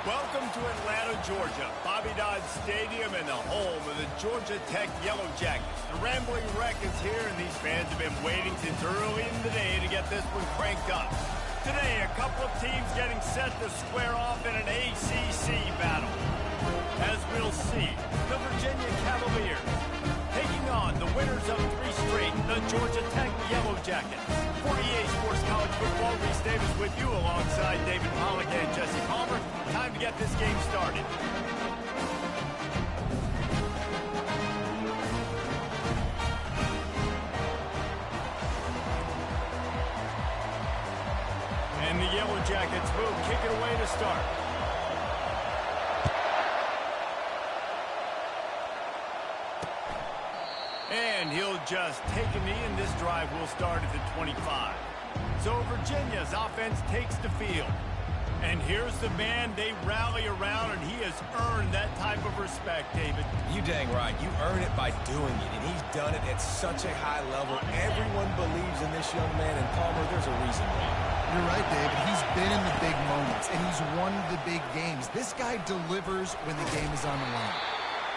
Welcome to Atlanta, Georgia, Bobby Dodd Stadium and the home of the Georgia Tech Yellow Jackets. The Rambling Wreck is here, and these fans have been waiting since early in the day to get this one cranked up. Today, a couple of teams getting set to square off in an ACC battle. As we'll see, the Virginia Cavaliers taking on the winners of 3 straight, the Georgia Tech Yellow Jackets. 48 Sports College Football, Reese Davis with you alongside David Pollock and Jesse Palmer. Time to get this game started. And the Yellow Jackets will kick it away to start. And he'll just take a knee, and this drive will start at the 25. So Virginia's offense takes the field. And here's the man they rally around, and he has earned that type of respect, David. You dang right. You earn it by doing it, and he's done it at such a high level. Everyone believes in this young man, and Palmer, there's a reason why. You're right, David. He's been in the big moments, and he's won the big games. This guy delivers when the game is on the line.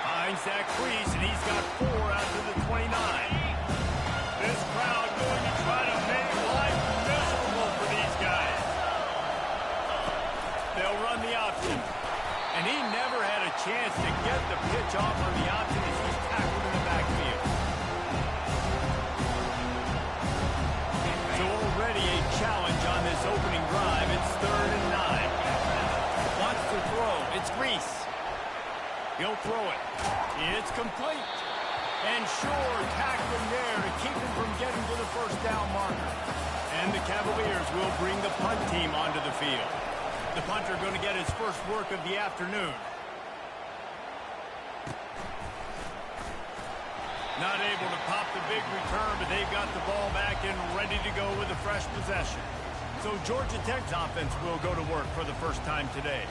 Finds that crease, and he's got 4 out to the 29. This crowd going to try to make life miserable for these guys. They'll run the option. And he never had a chance to get the pitch off on the option as he's tackled in the backfield. So already a challenge on this opening drive. It's 3rd and 9. Wants to throw. It's Grease. He'll throw it. It's complete. And sure, tackling there to keep him from getting to the first down marker. And the Cavaliers will bring the punt team onto the field. The punter going to get his first work of the afternoon. Not able to pop the big return, but they've got the ball back and ready to go with a fresh possession. So Georgia Tech's offense will go to work for the first time today.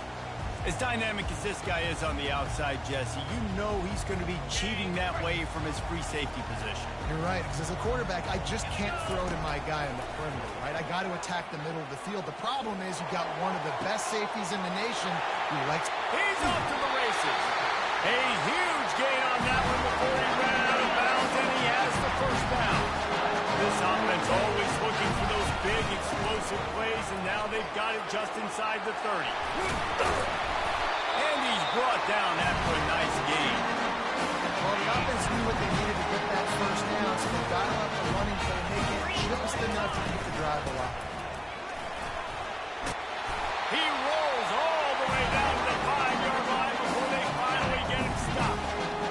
As dynamic as this guy is on the outside, Jesse, you know he's going to be cheating that way from his free safety position. You're right, because as a quarterback, I just can't throw to my guy on the perimeter, right? I got to attack the middle of the field. The problem is you've got one of the best safeties in the nation who likes... He's off to the races. A huge gain on that one before he ran out of bounds, and he has the first down. This offense always looking for those big, explosive plays, and now they've got it just inside the 30. And he's brought down after a nice gain. Well, the offense knew what they needed to get that first down, so they got him up the running play, making it just enough to keep the drive alive. He rolls all the way down to the 5-yard line before they finally get him stopped.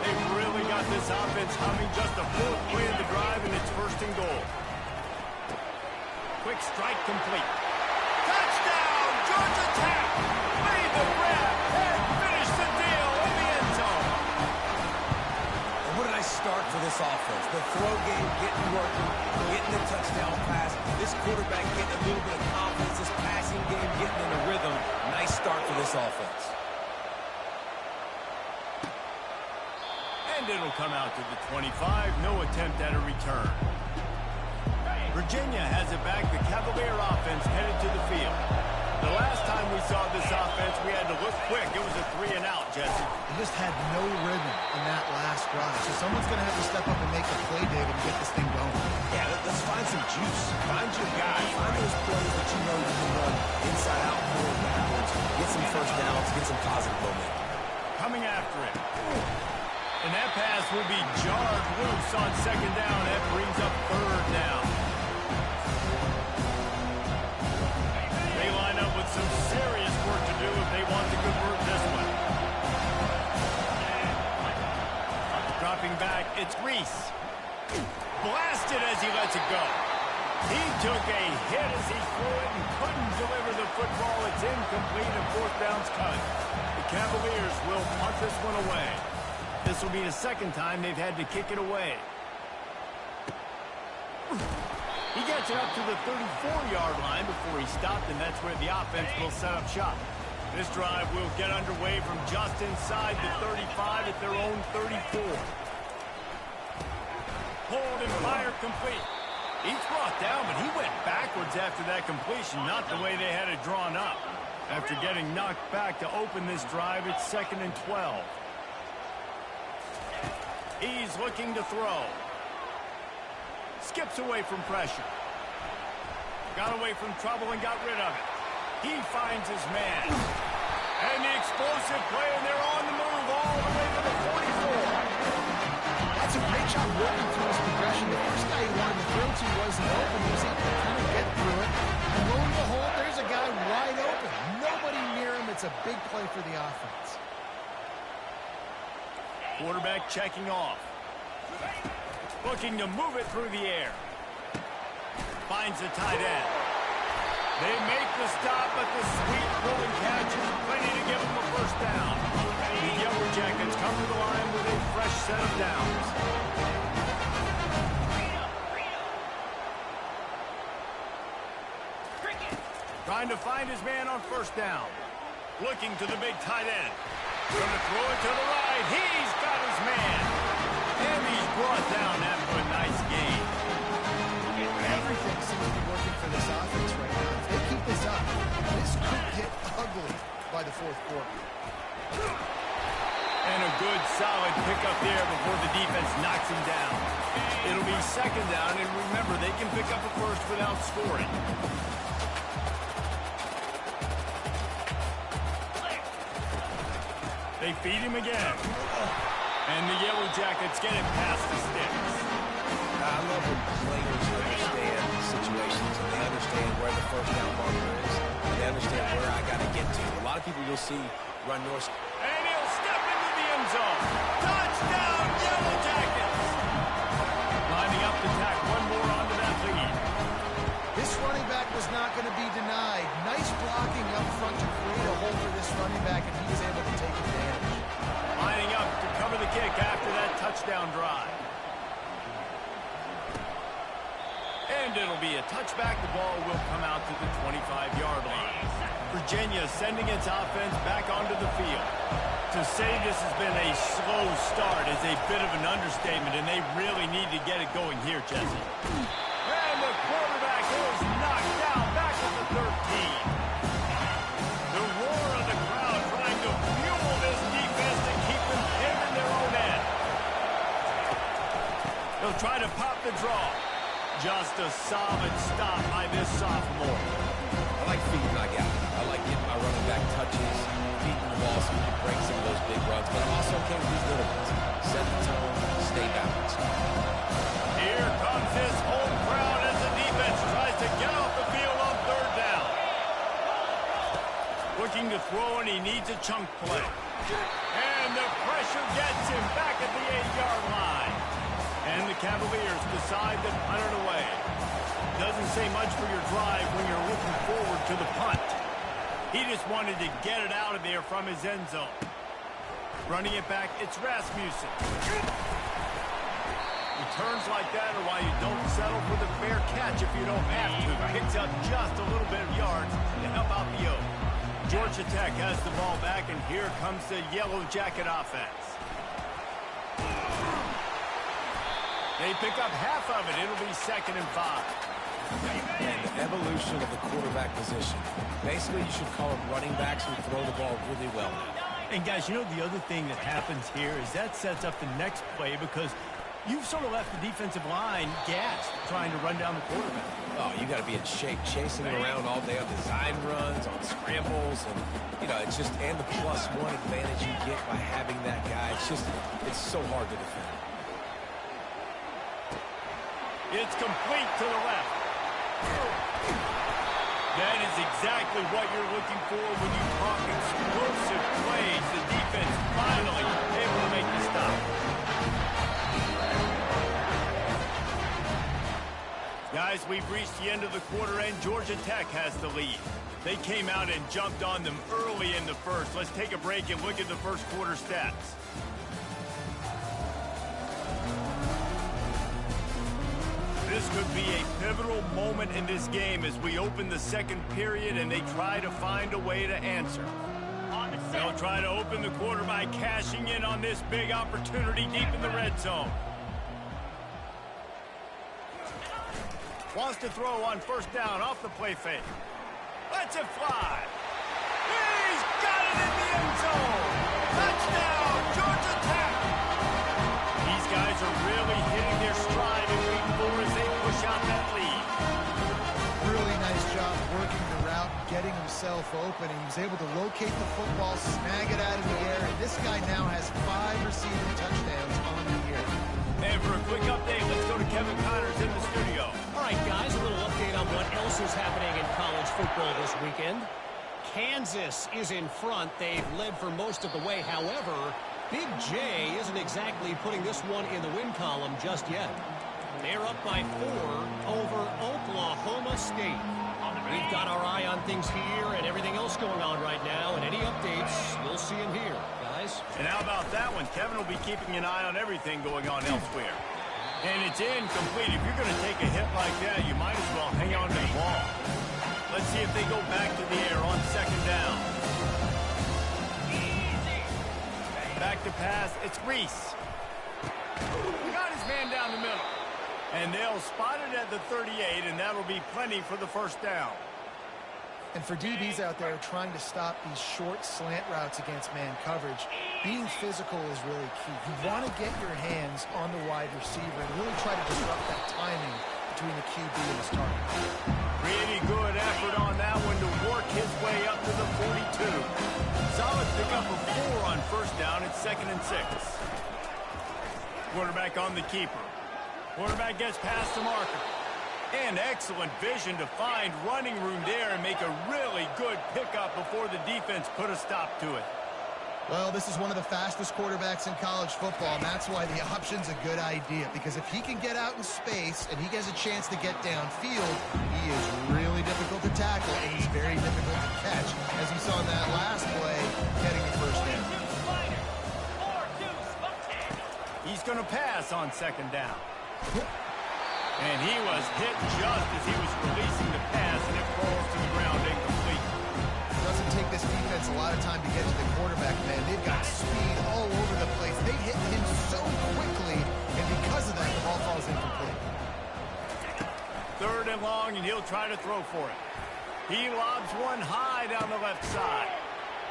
They've really got this offense humming. Just a 4th play of the drive, and it's 1st and goal. Quick strike complete. Touchdown, Georgia Tech! Lead the grab and finish the deal in the end zone. And what did I start for this offense? The throw game getting working, getting the touchdown pass. This quarterback getting a little bit of confidence. This passing game getting in a rhythm. Nice start for this offense. And it'll come out to the 25. No attempt at a return. Virginia has it back. The Cavalier offense headed to the field. The last time we saw this offense, we had to look quick. It was a 3-and-out, Jesse. They just had no rhythm in that last drive. So someone's going to have to step up and make a play, David, and get this thing going. Yeah, let's find some juice. Find your guy. Find those plays that you know you can run inside out, forward, backwards. Get some first downs. Get some positive momentum. Coming after it. And that pass will be jarred loose on 2nd down. That brings up 3rd down. They line up with some serious work to do if they want to convert this one. Dropping back, it's Reese. Blasted as he lets it go. He took a hit as he threw it and couldn't deliver the football. It's incomplete and 4th down's cut. The Cavaliers will punt this one away. This will be the 2nd time they've had to kick it away. He gets it up to the 34-yard line before he stopped, and that's where the offense will set up shop. This drive will get underway from just inside the 35 at their own 34. Hold and fire complete. He's brought down, but he went backwards after that completion, not the way they had it drawn up. That After getting knocked back to open this drive, it's 2nd and 12. He's looking to throw. Skips away from pressure. Got away from trouble and got rid of it. He finds his man. And the explosive play, and they're on the move all the way to the 44. That's a great job working through his progression. The first guy he wanted to throw to wasn't open. He was able to kind of get through it. And lo and behold, there's a guy wide open. Nobody near him. It's a big play for the offense. Quarterback checking off. Looking to move it through the air. Finds the tight end. They make the stop, but the sweet pulling catch is plenty to give them a first down. The Yellow Jackets come to the line with a fresh set of downs. Trying to find his man on first down. Looking to the big tight end. Going to throw it to the right. He's got his man. And he's brought down after a nice gain. Everything seems to be working for this offense right now. If they keep this up, this could get ugly by the fourth quarter. And a good, solid pickup there before the defense knocks him down. It'll be 2nd down, and remember, they can pick up a first without scoring. They feed him again. And the Yellow Jackets get it past the sticks. I love when players understand situations and they understand where the first down marker is. And they understand where I got to get to. A lot of people you'll see run north. And he'll step into the end zone. Touchdown, Yellow Jackets! Lining up to tack one more onto that lead. This running back was not going to be denied. Nice blocking up front to create a hole for this running back, and he was able to take advantage. Lining up to cover the kick after that touchdown drive. And it'll be a touchback. The ball will come out to the 25-yard line. Virginia sending its offense back onto the field. To say this has been a slow start is a bit of an understatement, and they really need to get it going here, Jesse. And the quarterback is knocked down back at the 13. The roar of the crowd trying to fuel this defense to keep them pinned in their own end. They'll try to pop the draw. Just a solid stop by this sophomore. I like feeding my guy. I like getting my running back touches, feeding the ball so he can break some of those big runs. But I'm also okay with these little ones. Set the tone, stay balanced. Here comes this home crowd as the defense tries to get off the field on 3rd down. Looking to throw, and he needs a chunk play. And the pressure gets him back at the 8-yard line. And the Cavaliers decide to punt it away. Doesn't say much for your drive when you're looking forward to the punt. He just wanted to get it out of there from his end zone. Running it back, it's Rasmussen. Returns like that are why you don't settle for the fair catch if you don't have to. Picks up just a little bit of yards to help out the Oak. Georgia Tech has the ball back, and here comes the Yellow Jacket offense. They pick up half of it. It'll be 2nd and 5. And the evolution of the quarterback position. Basically, you should call them running backs who throw the ball really well. And, guys, you know the other thing that happens here is that sets up the next play because you've sort of left the defensive line gassed trying to run down the quarterback. Oh, you got to be in shape, chasing him around all day on design runs, on scrambles, and, you know, it's just, and the +1 advantage you get by having that guy. It's so hard to defend. It's complete to the left. That is exactly what you're looking for when you talk explosive plays. The defense finally able to make the stop. Guys, we've reached the end of the quarter, and Georgia Tech has the lead. They came out and jumped on them early in the first. Let's take a break and look at the first quarter stats. This could be a pivotal moment in this game as we open the second period and they try to find a way to answer. They'll try to open the quarter by cashing in on this big opportunity deep in the red zone. Wants to throw on first down off the play fake. Lets it fly. himself open. He was able to locate the football, snag it out of the air, and this guy now has 5 receiving touchdowns on the year. And for a quick update, let's go to Kevin Connors in the studio. All right, guys, a little update on what else is happening in college football this weekend. Kansas is in front. They've led for most of the way. However, Big J isn't exactly putting this one in the win column just yet. They're up by 4 over Oklahoma State. We've got our eye on things here and everything else going on right now, and any updates, you'll see them here, guys. And how about that one? Kevin will be keeping an eye on everything going on elsewhere. And it's incomplete. If you're going to take a hit like that, you might as well hang on to the ball. Let's see if they go back to the air on second down. Back to pass. It's Reese. He got his man down the middle. And they'll spot it at the 38, and that'll be plenty for the first down. And for DBs out there trying to stop these short slant routes against man coverage, being physical is really key. You want to get your hands on the wide receiver and really try to disrupt that timing between the QB and his target. Pretty good effort on that one to work his way up to the 42. Solid pickup of 4 on first down. It's 2nd and 6. Quarterback on the keeper. Quarterback gets past the marker. And excellent vision to find running room there and make a really good pickup before the defense put a stop to it. Well, this is one of the fastest quarterbacks in college football, and that's why the option's a good idea. Because if he can get out in space and he gets a chance to get downfield, he is really difficult to tackle, and he's very difficult to catch. As you saw in that last play, getting the first down. He's going to pass on second down. And he was hit just as he was releasing the pass, and it falls to the ground incomplete. It doesn't take this defense a lot of time to get to the quarterback, man. They've got speed all over the place. They hit him so quickly, and because of that, the ball falls incomplete. 3rd and long, and he'll try to throw for it. He lobs one high down the left side.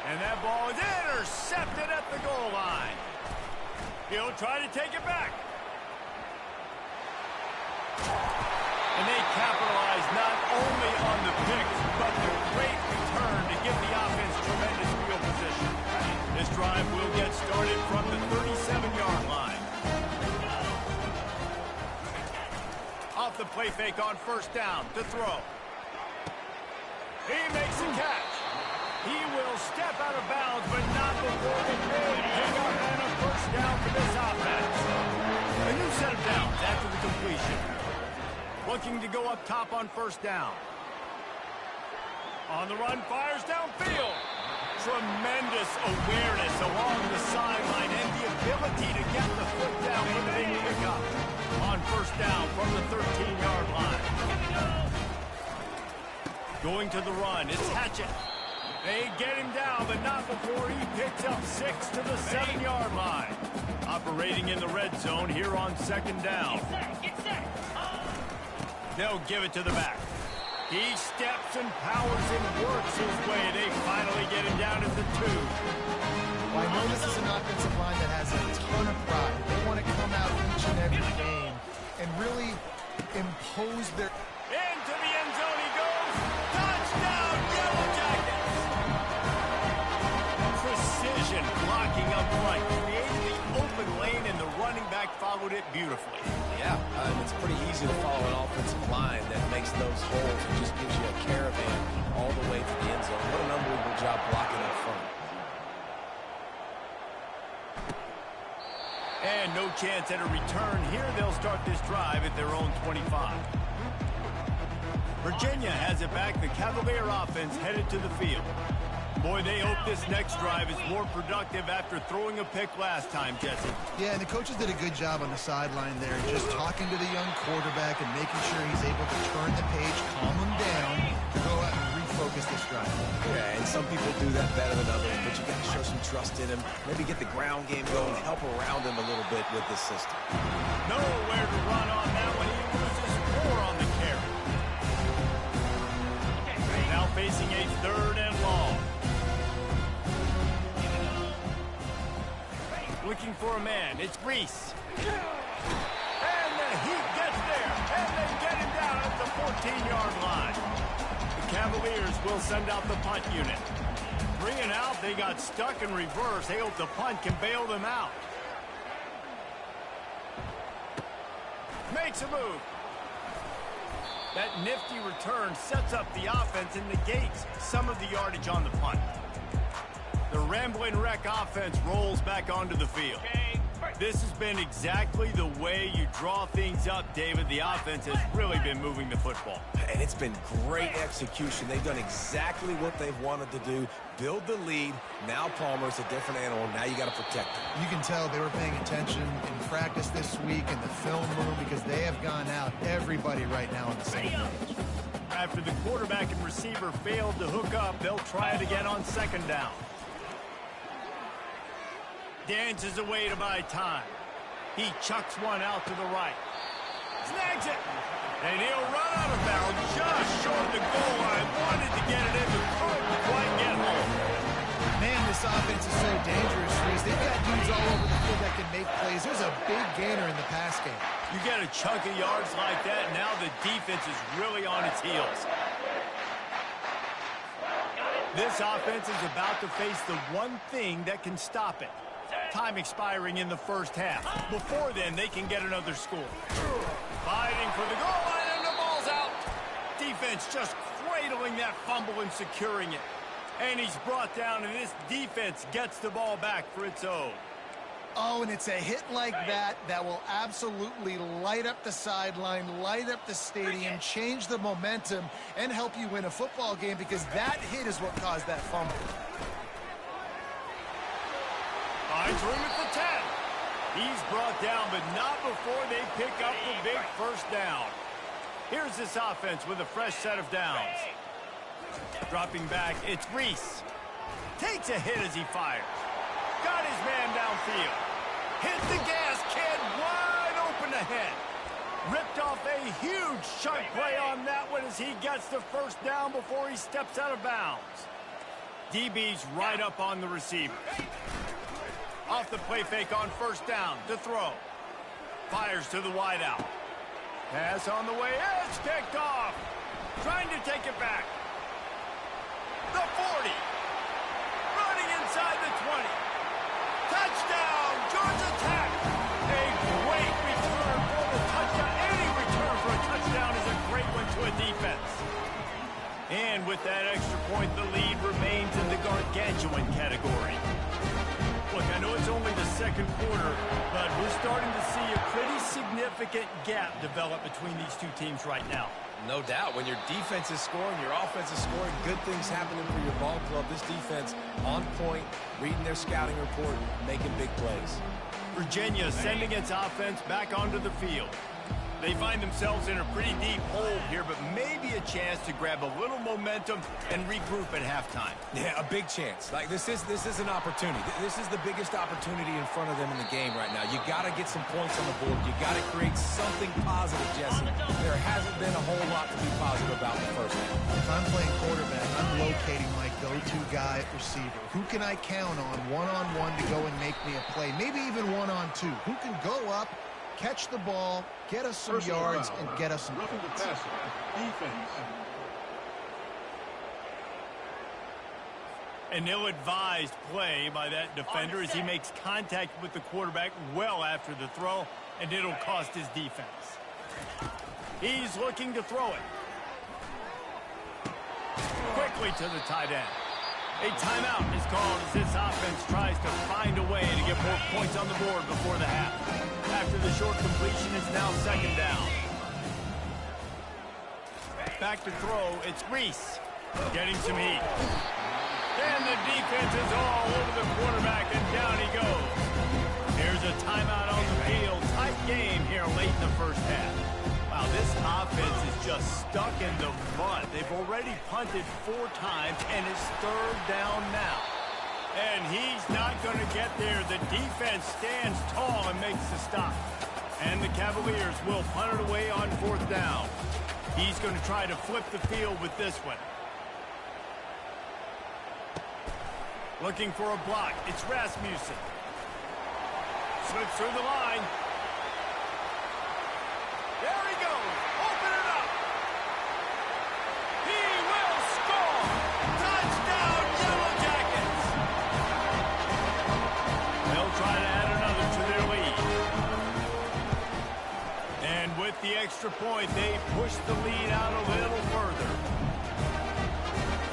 And that ball is intercepted at the goal line. He'll try to take it back. And they capitalize not only on the picks, but the great return to give the offense tremendous field position. This drive will get started from the 37-yard line. Off the play fake on first down to throw. He makes a catch. He will step out of bounds, but not before the big pickup and a first down for this offense. A new set of downs after the completion. Looking to go up top on first down. On the run, fires downfield. Tremendous awareness along the sideline and the ability to get the foot down for the big pickup. On first down from the 13-yard line. Going to the run, it's Hatchett. They get him down, but not before he picks up 6 to the 7-yard line. Operating in the red zone here on second down. They'll give it to the back. He steps and powers and works his way. They finally get him down at the 2. Well, I know this is an offensive line that has a ton of pride. They want to come out each and every game and really impose their... Into the end zone he goes. Touchdown, Yellow Jackets! Precision blocking up front. Created the open lane, and the running back followed it beautifully. Yeah, it's pretty easy to follow an offensive line that makes those holes and just gives you a caravan all the way to the end zone. What an unbelievable job blocking up front. And no chance at a return here. They'll start this drive at their own 25. Virginia has it back. The Cavalier offense headed to the field. Boy, they hope this next drive is more productive after throwing a pick last time, Jesse. Yeah, and the coaches did a good job on the sideline there, just talking to the young quarterback and making sure he's able to turn the page, calm him down, to go out and refocus this drive. Yeah, and some people do that better than others, but you got to show some trust in him. Maybe get the ground game going, help around him a little bit with this system. Nowhere to run on that one. He loses 4 on the carry. Now facing a 3rd and long. Looking for a man. It's Reese. And the Heat gets there. And they get him down at the 14-yard line. The Cavaliers will send out the punt unit. 3 and out, they got stuck in reverse. They hope the punt can bail them out. Makes a move. That nifty return sets up the offense and negates some of the yardage on the punt. The Rambling Wreck offense rolls back onto the field. This has been exactly the way you draw things up, David. The offense has really been moving the football. And it's been great execution. They've done exactly what they've wanted to do. Build the lead. Now Palmer's a different animal. Now you got to protect him. You can tell they were paying attention in practice this week in the film room because they have gone out, everybody right now on the same page. After the quarterback and receiver failed to hook up, they'll try it again on 2nd down. Dances away to buy time. He chucks one out to the right. Snags it. And he'll run out of bounds just short of the goal line. Wanted to get it in, but couldn't quite get home. Man, this offense is so dangerous, Reese. They've got dudes all over the field that can make plays. There's a big gainer in the pass game. You get a chunk of yards like that, now the defense is really on its heels. This offense is about to face the one thing that can stop it. Time expiring in the first half. Before then, they can get another score. Fighting for the goal line, and the ball's out. Defense just cradling that fumble and securing it. And he's brought down, and this defense gets the ball back for its own. Oh, and it's a hit like that that will absolutely light up the sideline, light up the stadium, change the momentum, and help you win a football game because that hit is what caused that fumble. Finds room at the 10. He's brought down, but not before they pick up the big first down. Here's this offense with a fresh set of downs. Dropping back, it's Reese. Takes a hit as he fires. Got his man downfield. Hit the gas, kid, wide open ahead. Ripped off a huge chunk play on that one as he gets the first down before he steps out of bounds. DB's right up on the receiver. Off the play fake on 1st down to throw. Fires to the wideout. Pass on the way. It's picked off. Trying to take it back. The 40. Running inside the 20. Touchdown, Georgia Tech. A great return for the touchdown. Any return for a touchdown is a great one to a defense. And with that extra point, the lead remains in the gargantuan category. Look, I know it's only the 2nd quarter, but we're starting to see a pretty significant gap develop between these two teams right now. No doubt. When your defense is scoring, your offense is scoring, good things happening for your ball club. This defense on point, reading their scouting report, making big plays. Virginia sending its offense back onto the field. They find themselves in a pretty deep hole here, but maybe a chance to grab a little momentum and regroup at halftime. Yeah, a big chance. Like this is an opportunity. This is the biggest opportunity in front of them in the game right now. You got to get some points on the board. You got to create something positive, Jesse. There hasn't been a whole lot to be positive about in the first half. If I'm playing quarterback, I'm locating my go-to guy at receiver. Who can I count on one-on-one to go and make me a play? Maybe even one-on-two. Who can go up, catch the ball, get us some yards, and get us some points. Defense. An ill-advised play by that defender as he makes contact with the quarterback well after the throw, and it'll cost his defense. He's looking to throw it. Quickly to the tight end. A timeout is called as this offense tries to find a way to get more points on the board before the half. After the short completion, it's now 2nd down. Back to throw, it's Reese. Getting some heat. And the defense is all over the quarterback, and down he goes. Here's a timeout on the field. Tight game here late in the first half. Wow, this offense is just stuck in the mud. They've already punted 4 times, and it's 3rd down now. And he's not going to get there. The defense stands tall and makes the stop. And the Cavaliers will punt it away on 4th down. He's going to try to flip the field with this one. Looking for a block. It's Rasmussen. Slips through the line. There he goes. Open it up. He will extra point, they pushed the lead out a little further.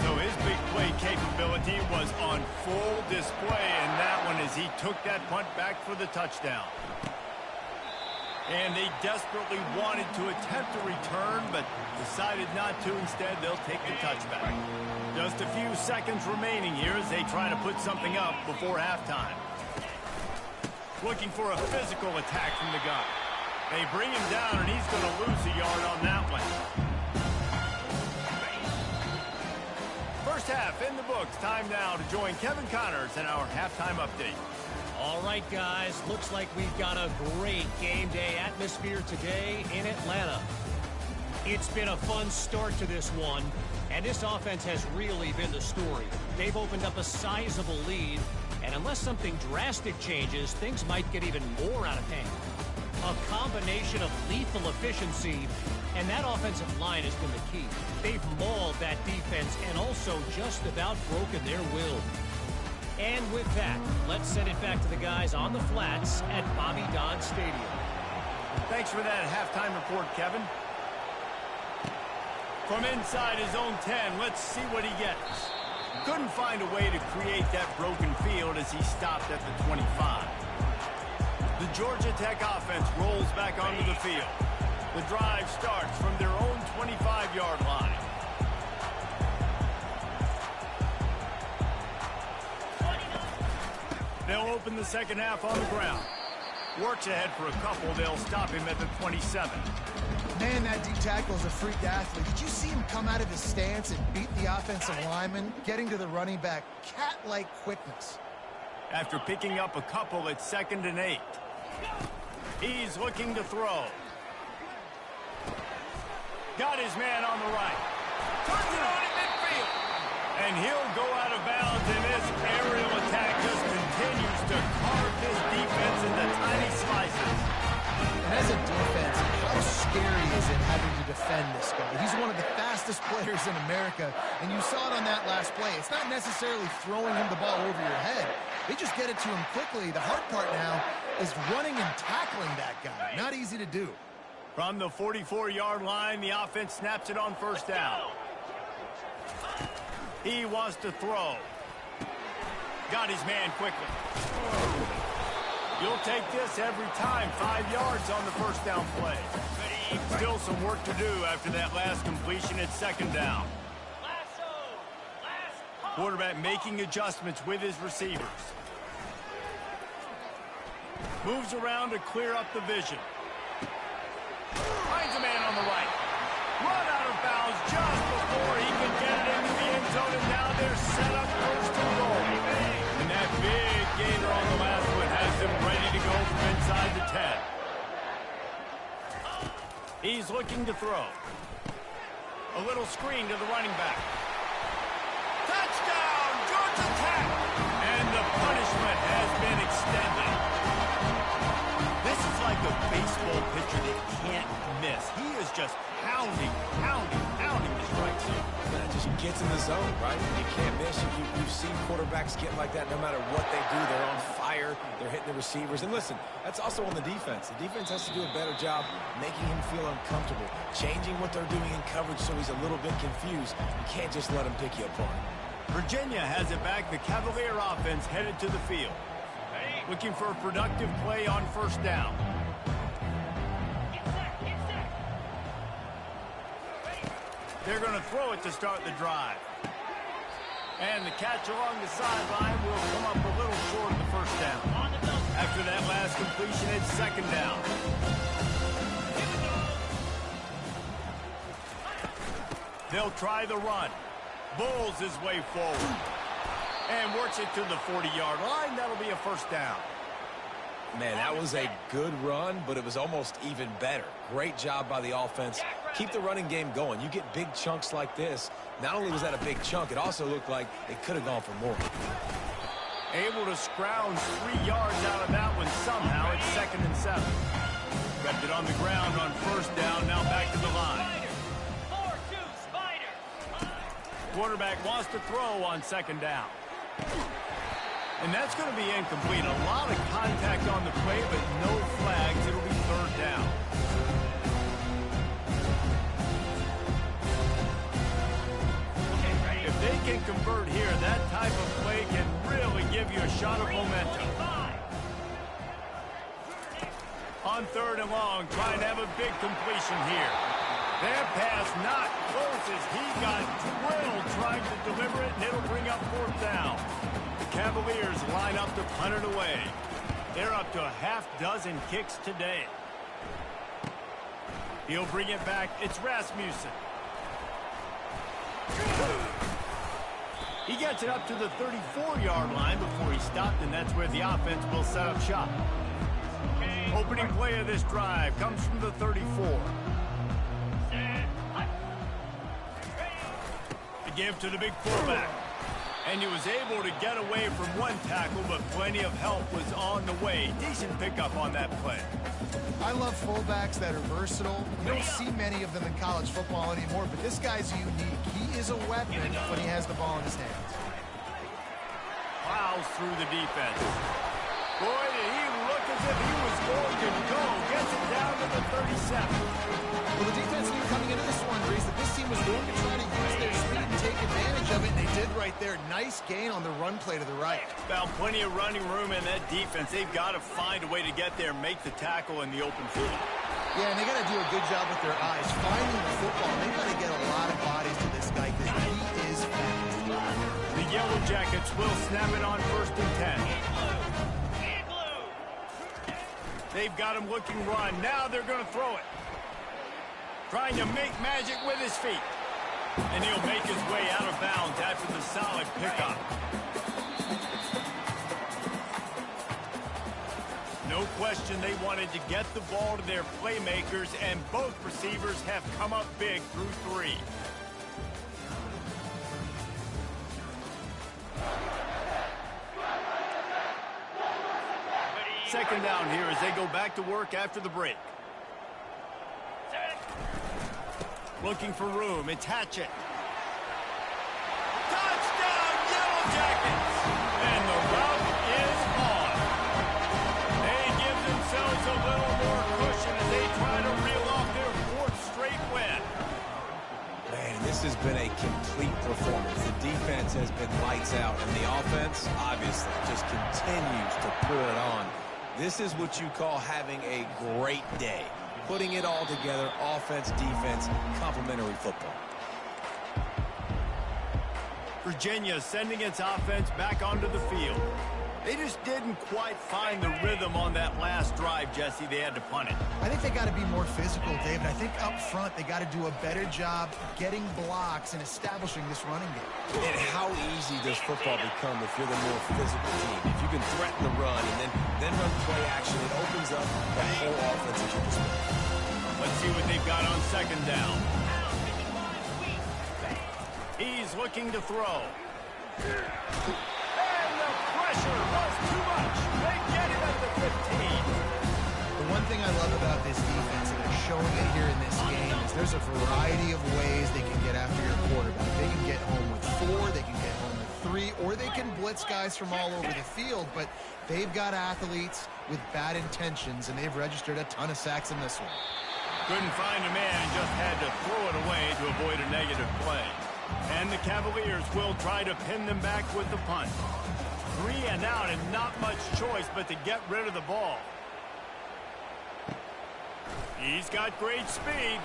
So his big play capability was on full display in that one as he took that punt back for the touchdown. And they desperately wanted to attempt a return, but decided not to. Instead, they'll take the touchback. Just a few seconds remaining here as they try to put something up before halftime. Looking for a physical attack from the gun. They bring him down, and he's going to lose a yard on that one. First half in the books. Time now to join Kevin Connors in our halftime update. All right, guys, looks like we've got a great game day atmosphere today in Atlanta. It's been a fun start to this one, and this offense has really been the story. They've opened up a sizable lead, and unless something drastic changes, things might get even more out of hand. A combination of lethal efficiency, and that offensive line has been the key. They've mauled that defense and also just about broken their will. And with that, let's send it back to the guys on the flats at Bobby Dodd Stadium. Thanks for that halftime report, Kevin. From inside his own 10, let's see what he gets. Couldn't find a way to create that broken field as he stopped at the 25. The Georgia Tech offense rolls back onto the field. The drive starts from their own 25-yard line. They'll open the second half on the ground. Works ahead for a couple. They'll stop him at the 27. Man, that D tackle is a freak athlete. Did you see him come out of his stance and beat the offensive lineman, getting to the running back? Cat-like quickness. After picking up a couple at 2nd and 8. He's looking to throw. Got his man on the right. Turns it on in midfield. And he'll go out of bounds, and this aerial attack just continues to carve this defense into tiny slices. And as a defense, how scary is it having to defend this guy? He's one of the fastest players in America, and you saw it on that last play. It's not necessarily throwing him the ball over your head. They just get it to him quickly. The hard part now is running and tackling that guy. Not easy to do. From the 44-yard line, the offense snaps it on first down. He wants to throw. Got his man quickly. You'll take this every time. 5 yards on the first down play. Still some work to do after that last completion at 2nd down. Quarterback making adjustments with his receivers. Moves around to clear up the vision. Finds a man on the right. Run out of bounds just before he can get it into the end zone, and now they're set up first and goal. And that big gainer on the last one has them ready to go from inside the 10. He's looking to throw. A little screen to the running back. Touchdown, Georgia Tech! And the punishment has been extended. This is like a baseball pitcher that can't miss. He is just pounding the strike zone. That just gets in the zone, right? You can't miss. You've seen quarterbacks get like that no matter what they do. They're on fire. They're hitting the receivers. And listen, that's also on the defense. The defense has to do a better job making him feel uncomfortable, changing what they're doing in coverage so he's a little bit confused. You can't just let him pick you apart. Virginia has it back. The Cavalier offense headed to the field. Looking for a productive play on first down. They're going to throw it to start the drive. And the catch along the sideline will come up a little short of the first down. After that last completion, it's 2nd down. They'll try the run. Bulls his way forward. And works it to the 40-yard line. That'll be a first down. Man, that was a good run, but it was almost even better. Great job by the offense. Keep the running game going. You get big chunks like this. Not only was that a big chunk, it also looked like it could have gone for more. Able to scrounge 3 yards out of that one somehow. It's 2nd and 7. Kept it on the ground on first down. Now back to the line. Quarterback wants to throw on 2nd down. And that's going to be incomplete. A lot of contact on the play, but no flags. It'll be 3rd down. They can convert here. That type of play can really give you a shot of momentum. On 3rd and long, trying to have a big completion here. Their pass not close as he got drilled trying to deliver it, and it'll bring up 4th down. The Cavaliers line up to punt it away. They're up to a half-dozen kicks today. He'll bring it back. It's Rasmussen. He gets it up to the 34-yard line before he stopped, and that's where the offense will set up shop. Opening play of this drive comes from the 34. The give to the big fullback. And he was able to get away from one tackle, but plenty of help was on the way. Decent pickup on that play. I love fullbacks that are versatile. You don't see many of them in college football anymore, but this guy's unique. He is a weapon when he has the ball in his hands. Plows through the defense. Boy, did he look as if he was going to go. Gets it down to the 37. Well, the defense knew coming into this one, Reese, that this team was going to try to use their speed and take advantage of it, and they did right there. Nice gain on the run play to the right. Found plenty of running room in that defense. They've got to find a way to get there and make the tackle in the open field. Yeah, and they got to do a good job with their eyes. Finding the football, they've got to get a lot of bodies to this guy because he is fast. The Yellow Jackets will snap it on 1st and 10. They've got him looking run. Now they're going to throw it. Trying to make magic with his feet. And he'll make his way out of bounds after the solid pickup. No question they wanted to get the ball to their playmakers, and both receivers have come up big through 3. Second down here as they go back to work after the break. Looking for room. It's Hatchett. Touchdown, Yellow Jackets! And the route is on. They give themselves a little more cushion as they try to reel off their 4th straight win. Man, this has been a complete performance. The defense has been lights out, and the offense, obviously, just continues to pour it on. This is what you call having a great day. Putting it all together, offense, defense, complementary football. Virginia sending its offense back onto the field. They just didn't quite find the rhythm on that last drive, Jesse. They had to punt it. I think they got to be more physical, David. I think up front they got to do a better job getting blocks and establishing this running game. And how easy does football become if you're the more physical team? If you can threaten the run and then run play action, it opens up the whole offense at your disposal. Let's see what they've got on 2nd down. He's looking to throw. And the pressure was too much. They get him at the 15. The one thing I love about this defense, and they're showing it here in this game, is there's a variety of ways they can get after your quarterback. They can get home with 4, they can get home with 3, or they can blitz guys from all over the field, but they've got athletes with bad intentions, and they've registered a ton of sacks in this one. Couldn't find a man and just had to throw it away to avoid a negative play. And the Cavaliers will try to pin them back with the punt. 3 and out and not much choice but to get rid of the ball. He's got great speed.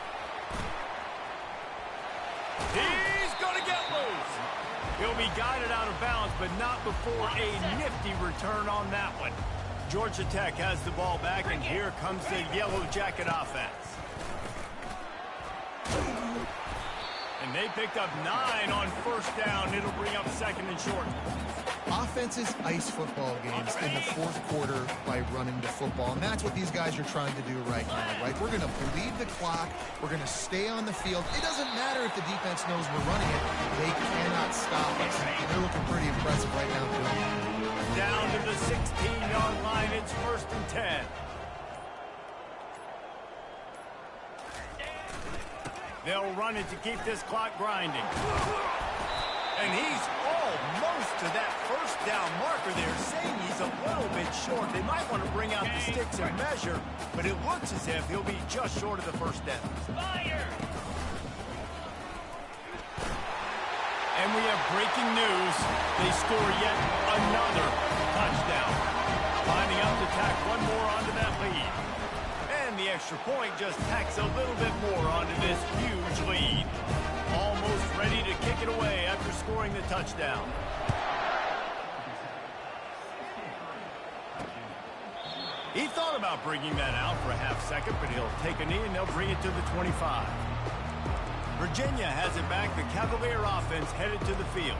He's going to get loose. He'll be guided out of bounds, but not before a nifty return on that one. Georgia Tech has the ball back, and here comes the Yellow Jacket offense. And they picked up 9 on 1st down. It'll bring up 2nd and short. Offenses ice football games in the 4th quarter by running the football, and that's what these guys are trying to do right now, right? We're going to bleed the clock. We're going to stay on the field. It doesn't matter if the defense knows we're running it. They cannot stop us. And they're looking pretty impressive right now, too. Down to the 16-yard line. It's 1st and 10. They'll run it to keep this clock grinding. And he's almost to that 1st down marker there, saying he's a little bit short. They might want to bring out the sticks and measure, but it looks as if he'll be just short of the 1st down. And we have breaking news. They score yet another touchdown. Lining up to tack one more onto that lead. And the extra point just tacks a little bit more onto this huge lead. Almost ready to kick it away after scoring the touchdown. He thought about bringing that out for a half second, but he'll take a knee and they'll bring it to the 25. Virginia has it back. The Cavalier offense headed to the field.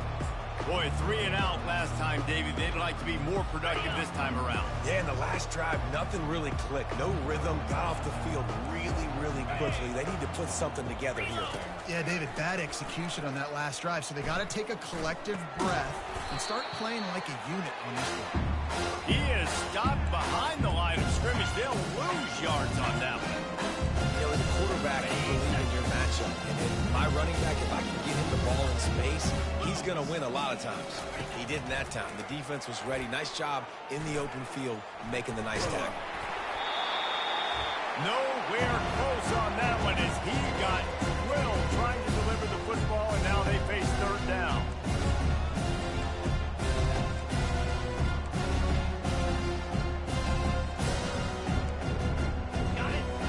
Boy, 3 and out last time, Davey. They'd like to be more productive this time around. Yeah, in the last drive, nothing really clicked. No rhythm. Got off the field really quickly. They need to put something together here. Yeah, David, bad execution on that last drive. So they got to take a collective breath and start playing like a unit on this one. He is stopped behind the line of scrimmage. They'll lose yards on that one. You know, as a quarterback, you believe in your matchup. And my running back, if I can get him the ball in space, he's going to win a lot of times. He didn't that time. The defense was ready. Nice job in the open field making the nice tackle. Nowhere close on that one as he got drilled trying to deliver the football, and now they face third down.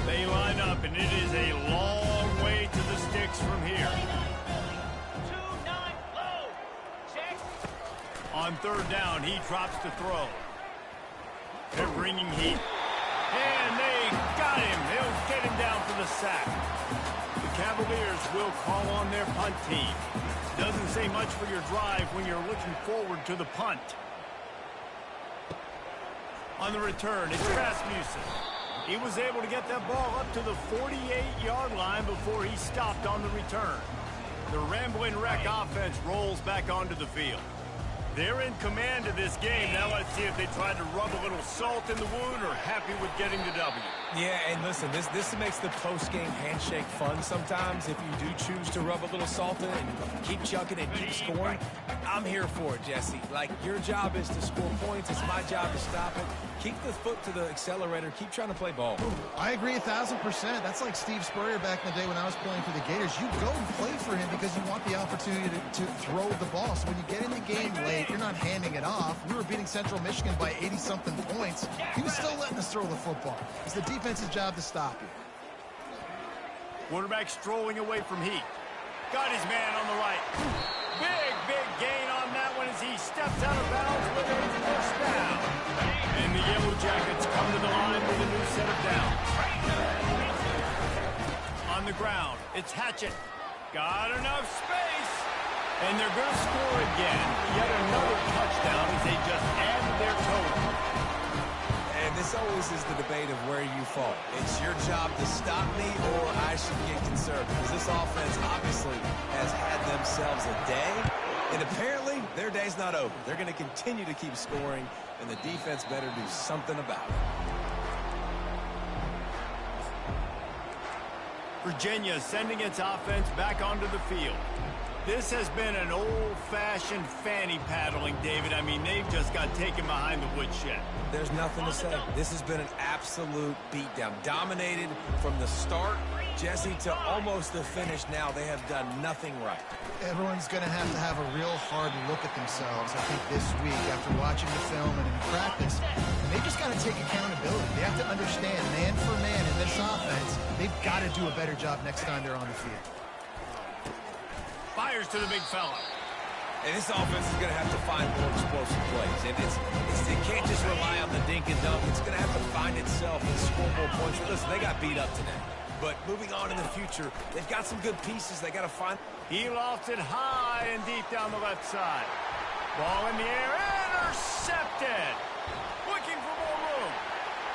They line up, and it is a long way to the sticks from here. On third down, he drops to throw. They're bringing heat. And they got him. They'll get him down for the sack. The Cavaliers will call on their punt team. Doesn't say much for your drive when you're looking forward to the punt. On the return, it's Rasmussen. He was able to get that ball up to the 48-yard line before he stopped on the return. The Rambling Wreck offense rolls back onto the field. They're in command of this game. Now let's see if they try to rub a little salt in the wound or happy with getting the W. Yeah, and listen, this makes the post-game handshake fun sometimes. If you do choose to rub a little salt in it and keep chucking and keep scoring, I'm here for it, Jesse. Like, your job is to score points. It's my job to stop it. Keep the foot to the accelerator. Keep trying to play ball. I agree 1,000%. That's like Steve Spurrier back in the day when I was playing for the Gators. You go and play for him because you want the opportunity to throw the ball. So when you get in the game late, you're not handing it off. We were beating Central Michigan by 80-something points. He was still letting us throw the football. It's the defense's job to stop you. Quarterback strolling away from Heat. Got his man on the right. Big gain on that one as he steps out of bounds with a first down. And the Yellow Jackets come to the line with a new set of downs. On the ground, it's Hatchett. Got enough space. And they're going to score again. Yet another touchdown as they just added their total. And this always is the debate of where you fall. It's your job to stop me or I should get conservative. Because this offense obviously has had themselves a day. And apparently, their day's not over. They're going to continue to keep scoring, and the defense better do something about it. Virginia sending its offense back onto the field. This has been an old-fashioned fanny paddling, David. I mean, they've just got taken behind the woodshed. There's nothing to say. This has been an absolute beatdown. Dominated from the start, Jesse, to almost the finish now. They have done nothing right. Everyone's going to have a real hard look at themselves, I think, this week after watching the film and in practice. And they just got to take accountability. They have to understand, man for man in this offense, they've got to do a better job next time they're on the field. Fires to the big fella. And this offense is going to have to find more explosive plays. And it can't just rely on the dink and dunk. It's going to have to find itself and score more points. Listen, they got beat up today. But moving on in the future, they've got some good pieces. They got to find. He lofts it high and deep down the left side. Ball in the air, intercepted. Looking for more room.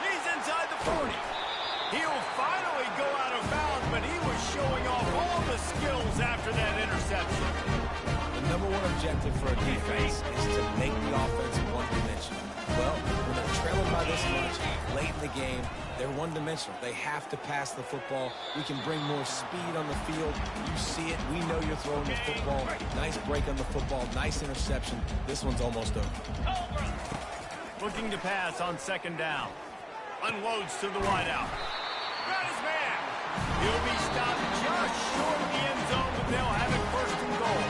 He's inside the 40. He'll finally go out of bounds, but he was showing off all the skills after that interception. The number one objective for a defense is to make the offense one-dimensional. Well, when they're trailing by this much, late in the game, they're one-dimensional. They have to pass the football. We can bring more speed on the field. You see it. We know you're throwing the football. Nice break on the football. Nice interception. This one's almost over. Looking to pass on second down. Unloads to the wideout. Got his man. He'll be stopped just short of the end zone, but they'll have it first and goal.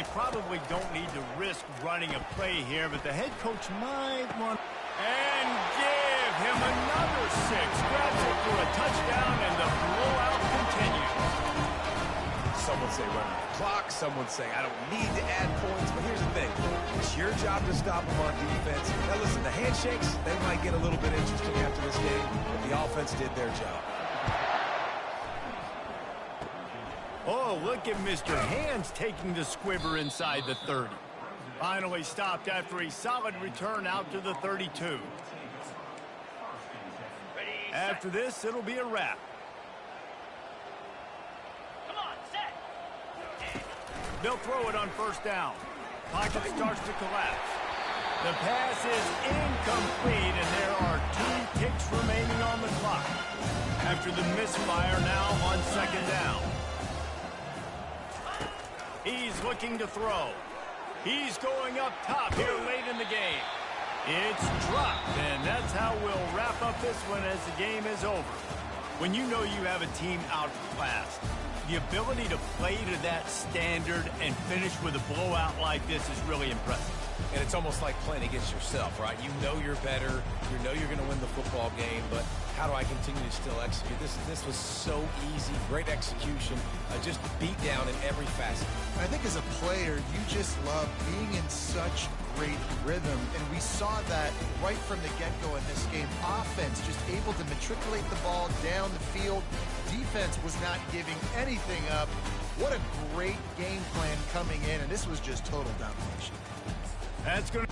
they probably don't need to risk running a play here, but the head coach might want... And give him another 6. Grabs it for a touchdown, and the blowout continues. Some would say running the clock. Some would say I don't need to add points. But here's the thing. It's your job to stop them on defense. Now, listen, the handshakes, they might get a little bit interesting after this game, but the offense did their job. Oh, look at Mr. Hands taking the squibber inside the 30. Finally stopped after a solid return out to the 32. After this, it'll be a wrap. They'll throw it on first down. Pocket starts to collapse. The pass is incomplete, and there are 2 ticks remaining on the clock. After the misfire, now on second down. He's looking to throw. He's going up top here late in the game. It's dropped, and that's how we'll wrap up this one as the game is over. When you know you have a team outclassed, the ability to play to that standard and finish with a blowout like this is really impressive. And it's almost like playing against yourself, right? You know you're better. You know you're going to win the football game, but how do I continue to still execute? This was so easy. Great execution. Just beat down in every facet. I think as a player, you just love being in such great rhythm, and we saw that right from the get-go in this game. Offense just able to matriculate the ball down the field. Defense was not giving anything up. What a great game plan coming in, and this was just total domination. That's going to...